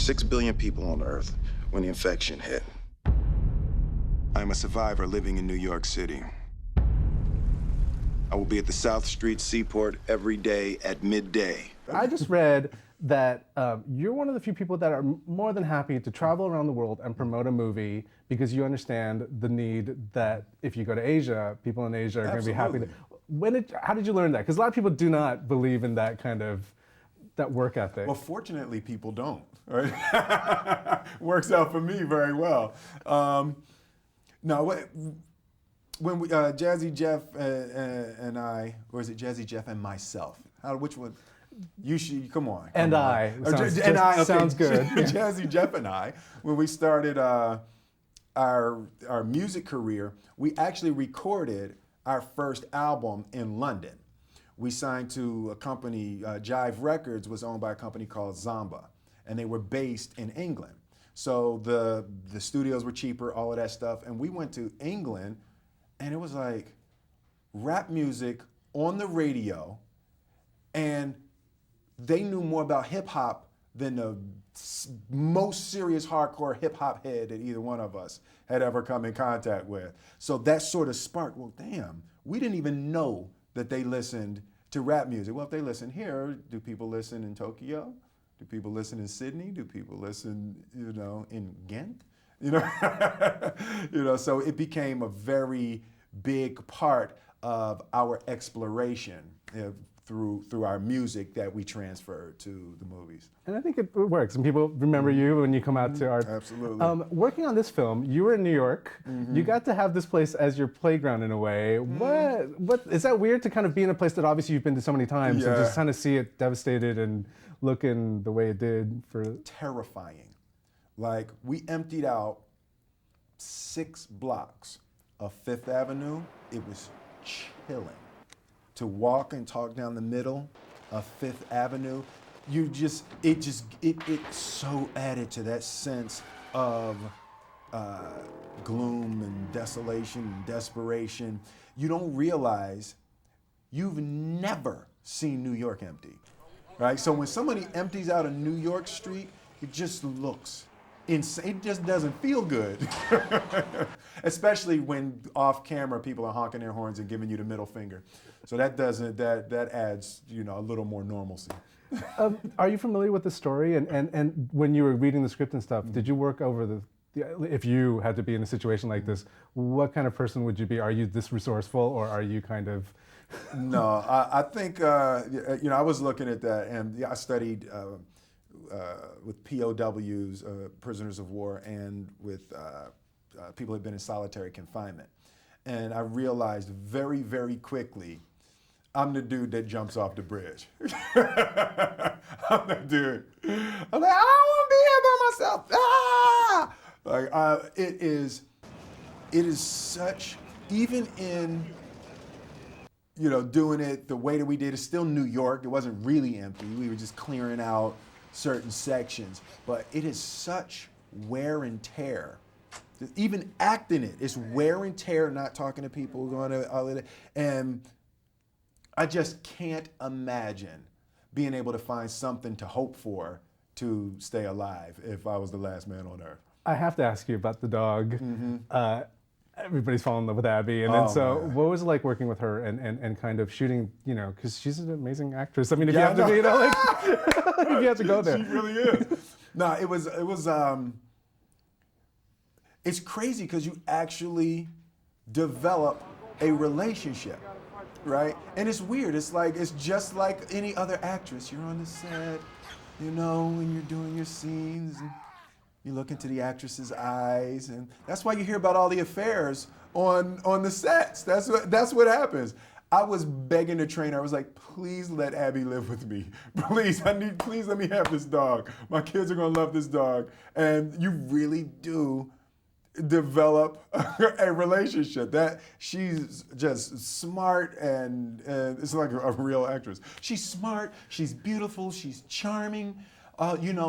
6 billion people on Earth when the infection hit. I'm a survivor living in New York City. I will be at the South Street Seaport every day at midday. I just read that you're one of the few people that are more than happy to travel around the world and promote a movie because you understand the need that if you go to Asia, people in Asia are going to be happy. How did you learn that? Because a lot of people do not believe in that kind of that work ethic. Well, fortunately, people don't. Right? Works out for me very well. No, when we, Jazzy Jeff and I, or is it Jazzy Jeff and myself? Which one? You should, come on. And I. Sounds good. Jazzy Jeff and I, when we started our music career, we actually recorded our first album in London. We signed to a company, Jive Records was owned by a company called Zamba, and they were based in England. So the studios were cheaper, all of that stuff, and we went to England, and it was like rap music on the radio, and they knew more about hip hop than the most serious hardcore hip hop head that either one of us had ever come in contact with. So that sort of sparked, well, damn, we didn't even know that they listened to rap music. Well, if they listen here, do people listen in Tokyo? Do people listen in Sydney? Do people listen, in Ghent? So it became a very big part of our exploration through our music that we transferred to the movies. And I think it works, and people remember you when you come out to our... Absolutely. Working on this film, you were in New York. You got to have this place as your playground in a way. What is that weird to kind of be in a place that obviously you've been to so many times and just kind of see it devastated and looking the way it did for... Terrifying. Like, we emptied out 6 blocks of Fifth Avenue. It was chilling. To walk and talk down the middle of Fifth Avenue, it so added to that sense of gloom and desolation and desperation. You don't realize you've never seen New York empty, right? So when somebody empties out a New York street, it just looks insane. It just doesn't feel good. Especially when off camera people are honking their horns and giving you the middle finger. So that adds, a little more normalcy. Are you familiar with the story? And when you were reading the script and stuff, did you work over if you had to be in a situation like this, what kind of person would you be? Are you this resourceful, or are you kind of... No, I think, I was looking at that, and I studied with POWs, prisoners of war, and with people who had been in solitary confinement. And I realized very, very quickly, I'm the dude that jumps off the bridge. I'm the dude. I'm like, I don't want to be here by myself. Ah! It is such, even in, doing it the way that we did, it's still New York. It wasn't really empty. We were just clearing out certain sections. But it is such wear and tear. Even acting it, it's wear and tear, not talking to people, going to all of that. And I just can't imagine being able to find something to hope for to stay alive if I was the last man on earth. I have to ask you about the dog. Everybody's fallen in love with Abby. And then what was it like working with her and kind of shooting, because she's an amazing actress. I mean, if you have to be, if you have to go there. She really is. No, it was it's crazy because you actually develop a relationship, right? And it's weird. It's just like any other actress. You're on the set, when you're doing your scenes, and you look into the actress's eyes, and that's why you hear about all the affairs on the sets. That's what happens. I was begging the trainer. I was like, please let Abby live with me. Please let me have this dog. My kids are gonna love this dog. And you really do develop a relationship. That she's just smart and it's like a real actress. She's smart, she's beautiful, she's charming.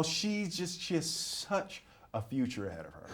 She has such a future ahead of her.